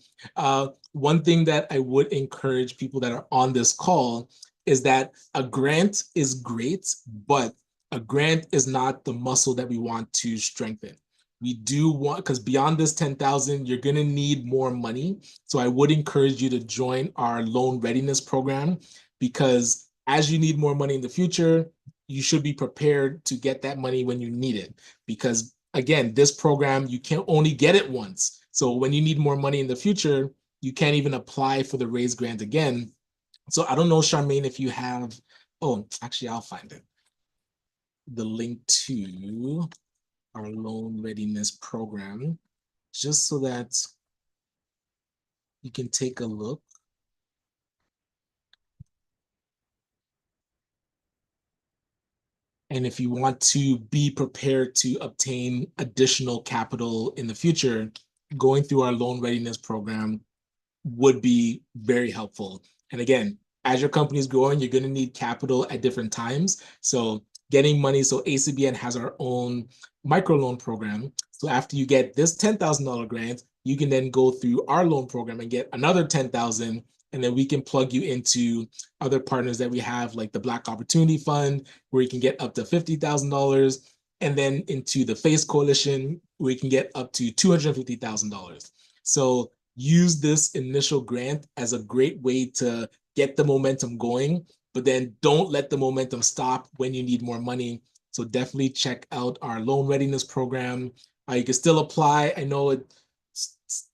One thing that I would encourage people that are on this call is that a grant is great, but a grant is not the muscle that we want to strengthen. We do want, because beyond this 10,000, you're going to need more money. So I would encourage you to join our loan readiness program, because as you need more money in the future, you should be prepared to get that money when you need it. Because again, this program, you can only get it once. So when you need more money in the future, you can't even apply for the raise grant again. So I don't know, Charmaine, if you have, oh, actually, I'll find it. The link to our loan readiness program, just so that you can take a look. And if you want to be prepared to obtain additional capital in the future, going through our loan readiness program would be very helpful. And again, as your company is growing, you're going to need capital at different times. So getting money, so Acbn has our own microloan program. So after you get this $10,000 grant, you can then go through our loan program and get another 10,000, and then we can plug you into other partners that we have, like the Black Opportunity Fund, where you can get up to $50,000, and then into the FACE Coalition, where you can get up to $250,000. So use this initial grant as a great way to get the momentum going, but then don't let the momentum stop when you need more money. So definitely check out our loan readiness program. You can still apply. I know it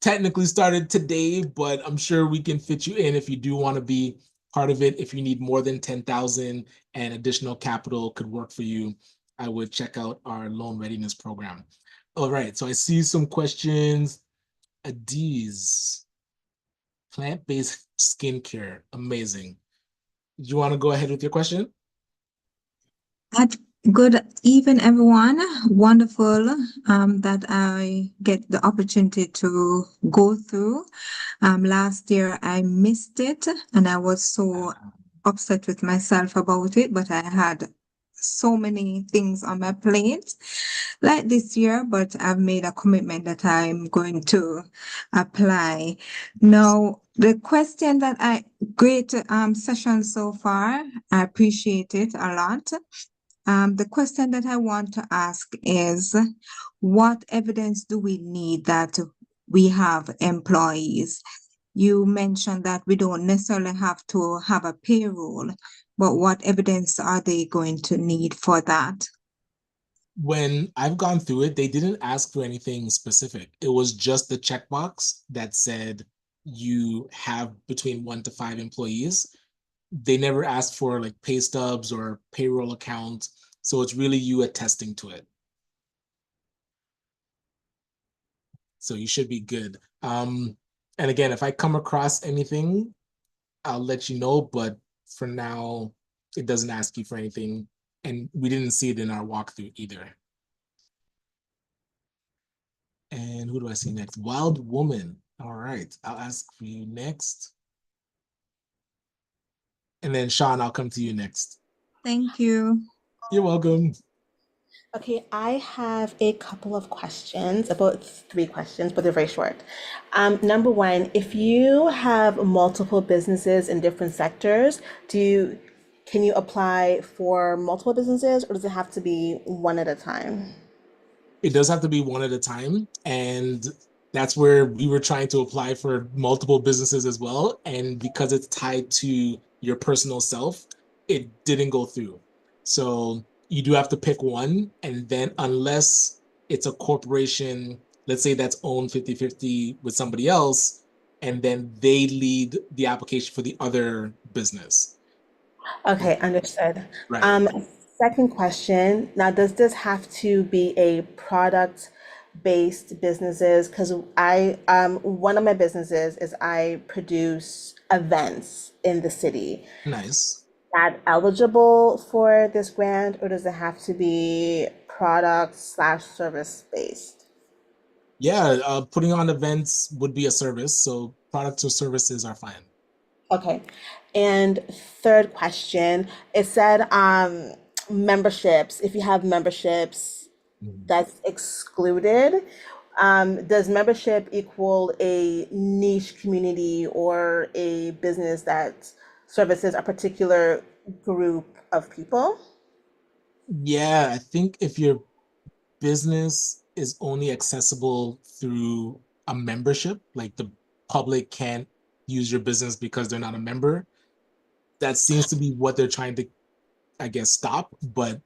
technically started today, but I'm sure we can fit you in if you do want to be part of it. If you need more than 10,000 and additional capital could work for you, I would check out our loan readiness program. All right, so I see some questions. Adiz, plant-based skincare, amazing. Do you want to go ahead with your question? Good evening, everyone. Wonderful that I get the opportunity to go through. Last year I missed it and I was so upset with myself about it, but I had so many things on my plate like this year, but I've made a commitment that I'm going to apply. Now, the question that great session so far. I appreciate it a lot. The question that I want to ask is, what evidence do we need that we have employees? You mentioned that we don't necessarily have to have a payroll, but what evidence are they going to need for that? When I've gone through it, they didn't ask for anything specific. It was just the checkbox that said you have between 1 to 5 employees. They never asked for like pay stubs or payroll account. So it's really you attesting to it. So you should be good. And again, if I come across anything, I'll let you know. But for now, it doesn't ask you for anything. And we didn't see it in our walkthrough either. And who do I see next? Wild Woman. All right, I'll ask for you next. And then Sean, I'll come to you next. Thank you. You're welcome. Okay, I have a couple of questions, about 3 questions, but they're very short. Number one, if you have multiple businesses in different sectors, can you apply for multiple businesses, or does it have to be one at a time? It does have to be one at a time. And That's where we were trying to apply for multiple businesses as well. And because it's tied to your personal self, it didn't go through. So you do have to pick one. And then unless it's a corporation, let's say that's owned 50-50 with somebody else, and then they lead the application for the other business. Okay, understood. Right. Second question. Now, does this have to be a product-based businesses? Because one of my businesses is I produce events in the city. Nice. That eligible for this grant, or does it have to be product/service based? Yeah, putting on events would be a service, so products or services are fine. Okay. And third question, it said memberships, if you have memberships, Mhm. that's excluded. Does membership equal a niche community or a business that services a particular group of people? Yeah, I think if your business is only accessible through a membership, like the public can't use your business because they're not a member, that seems to be what they're trying to, I guess, stop. But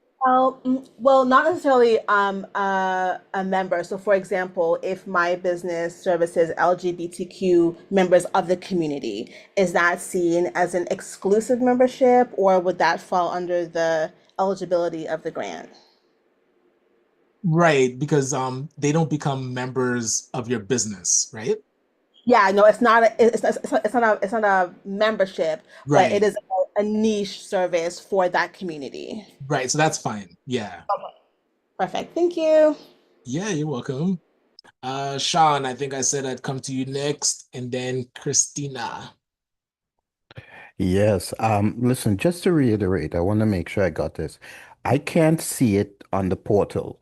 Well, not necessarily a member. So, for example, if my business services LGBTQ members of the community, is that seen as an exclusive membership, or would that fall under the eligibility of the grant? right, because they don't become members of your business, right? Yeah, no, it's not a membership, but it Right, is a niche service for that community. right. So that's fine. Yeah. Perfect. Thank you. Yeah, you're welcome. Sean, I think I said I'd come to you next, and then Christina. Yes. Listen, just to reiterate, I want to make sure I got this. I can't see it on the portal,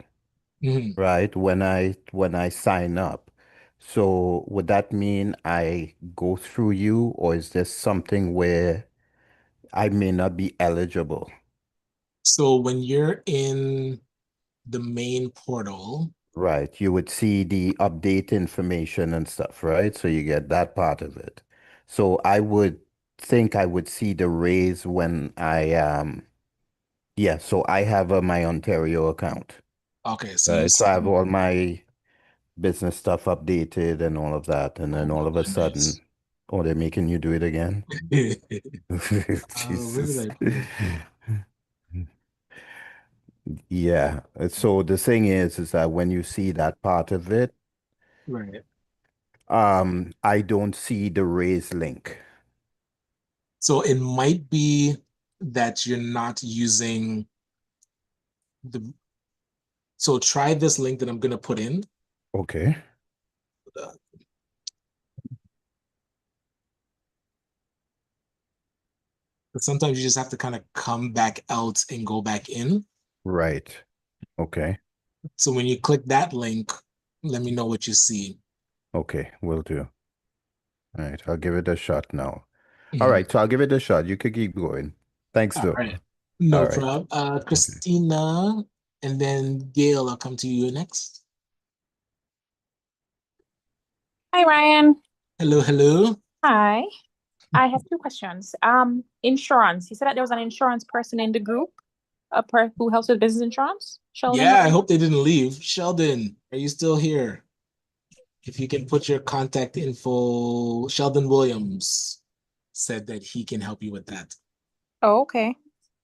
Mhm. right? When I sign up. So would that mean I go through you, or is this something where I may not be eligible? So when you're in the main portal, Right. You would see the update information and stuff, right? So you get that part of it. So I would think I would see the raise when yeah, so I have my Ontario account. okay, so you Right. So see, I have all my business stuff updated and all of that. And then all of a nice. sudden, oh, they're making you do it again? Where did Jesus. I put it? Yeah. So the thing is that when you see that part of it, Right. I don't see the raise link. So it might be that you're not using the. So try this link that I'm gonna put in. Okay. But sometimes you just have to kind of come back out and go back in. Right. Okay. So when you click that link, let me know what you see. Okay. Will do. All right. I'll give it a shot now. All Mhm. right. So I'll give it a shot. You could keep going. Thanks, All though. right. No All right. problem. Okay. Christina, and then Gail, I'll come to you next. Hi, Ryan. Hello, hello. Hi. I have two questions. Insurance. You said that there was an insurance person in the group, who helps with business insurance. Sheldon, Yeah, I whatever. hope they didn't leave. Sheldon, are you still here? If you can put your contact info, Sheldon Williams said that he can help you with that. Oh, okay.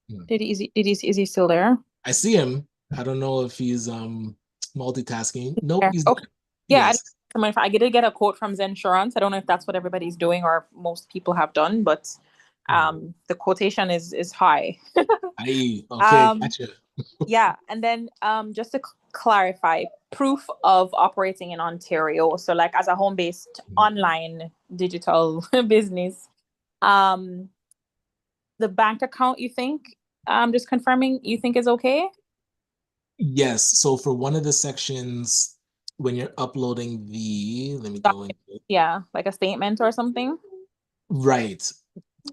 Hmm. Is he still there? I see him. I don't know if he's multitasking. Nope, Yeah. he's Okay. there. Yeah, Yes. I did get a quote from Zensurance. I don't know if that's what everybody's doing or most people have done, but the quotation is high. Okay, Um, gotcha. Yeah, and then just to clarify, proof of operating in Ontario. So like as a home-based online digital business, um, the bank account you think, just confirming you think is okay? Yes. So for one of the sections, when you're uploading let me go into it. Yeah, like a statement or something. Right.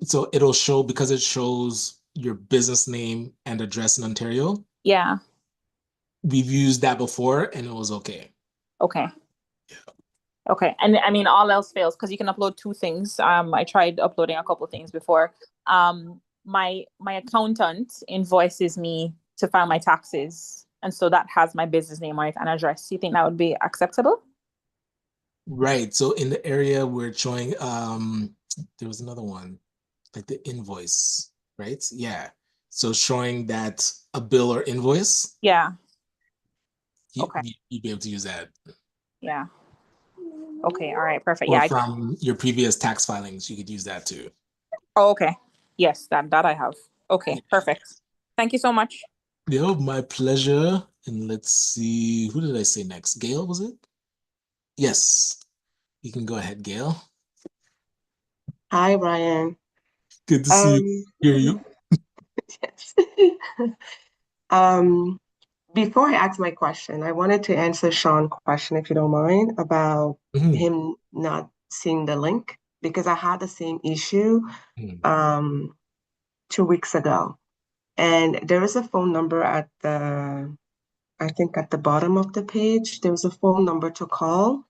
So it'll show because it shows your business name and address in Ontario. Yeah. We've used that before and it was okay. Okay. Okay. And I mean, all else fails because you can upload two things. I tried uploading a couple things before. My accountant invoices me to file my taxes, and so that has my business name on it and address. Do you think that would be acceptable? Right. So in the area we're showing, there was another one, like the invoice, right? Yeah. So showing that a bill or invoice, Yeah. you, Okay. you'd be able to use that. Yeah. Okay. All right. Perfect. Or Yeah. from your previous tax filings, you could use that too. Oh, okay. Yes, that I have. Okay. Yeah. Perfect. Thank you so much. Yo, my pleasure. And let's see, who did I say next? Gail, was it? Yes. You can go ahead, Gail. Hi, Ryan. Good to see you. Um, Hear you. yes. Um, Before I ask my question, I wanted to answer Sean's question, if you don't mind, about Mhm. him not seeing the link, because I had the same issue Mhm. um 2 weeks ago. And there is a phone number at I think at the bottom of the page, there's a phone number to call.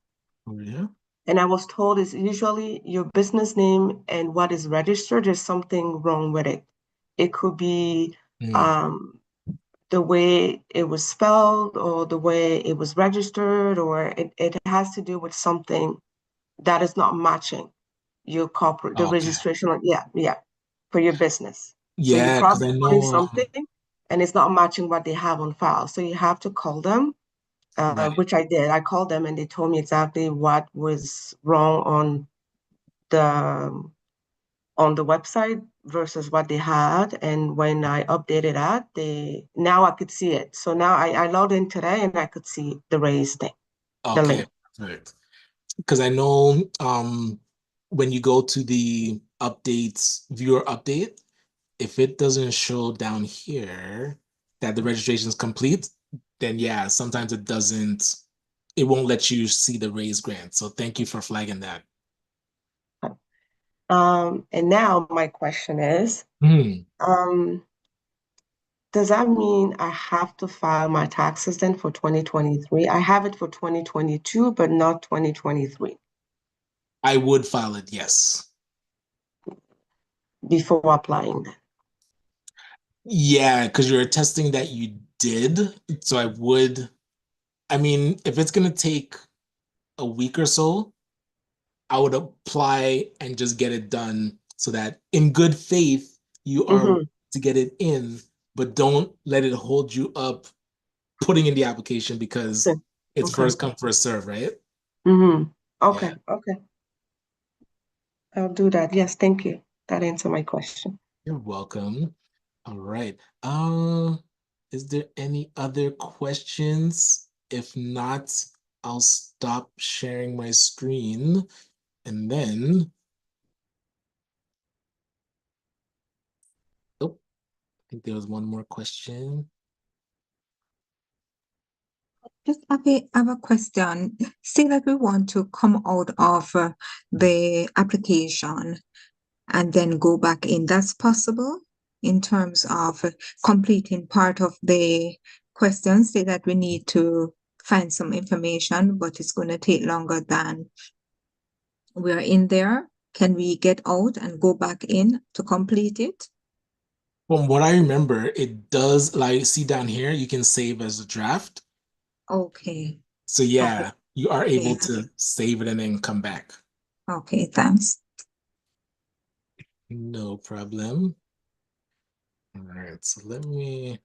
Oh, yeah. And I was told it's usually your business name and what is registered, there's something wrong with it. It could be Mm. um, the way it was spelled or the way it was registered, or it has to do with something that is not matching your corporate, the Okay. registration, yeah, yeah, for your business. So you're Yeah, because probably I doing know, something and it's not matching what they have on file. So you have to call them, right. which I did. I called them and they told me exactly what was wrong the on the website versus what they had. And when I updated that, they now I could see it. So now I logged in today and I could see the raised thing, the Okay. link. Perfect. Because I know when you go to the updates, viewer update, if it doesn't show down here that the registration is complete, then yeah, sometimes it won't let you see the raised grant. So thank you for flagging that. And now my question is, Hmm. um, does that mean I have to file my taxes then for 2023? I have it for 2022, but not 2023 I would file it, yes. before applying then. Yeah, because you're attesting that you did. So I mean, if it's gonna take a week or so, I would apply and just get it done so that in good faith you are Mm-hmm. to get it in, but don't let it hold you up putting in the application because Okay. it's Okay. first come first serve, right? Mm-hmm. Yeah, Okay. Okay. I'll do that. Yes, thank you. That answered my question. you're welcome. All right. Is there any other questions? If not, I'll stop sharing my screen and then, oh, I think there was one more question. Just have a question. Say that we want to come out of the application and then go back in. That's possible in terms of completing part of the questions. Say that we need to find some information, but it's going to take longer than we're in there. Can we get out and go back in to complete it? From what I remember, it does, like, see down here, you can save as a draft. Okay. So Okay. yeah, you are able Okay. to save it and then come back. Okay. Thanks. No problem. All right, so let me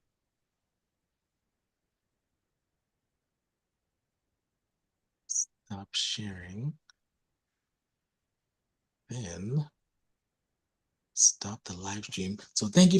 stop sharing, then stop the live stream. So thank you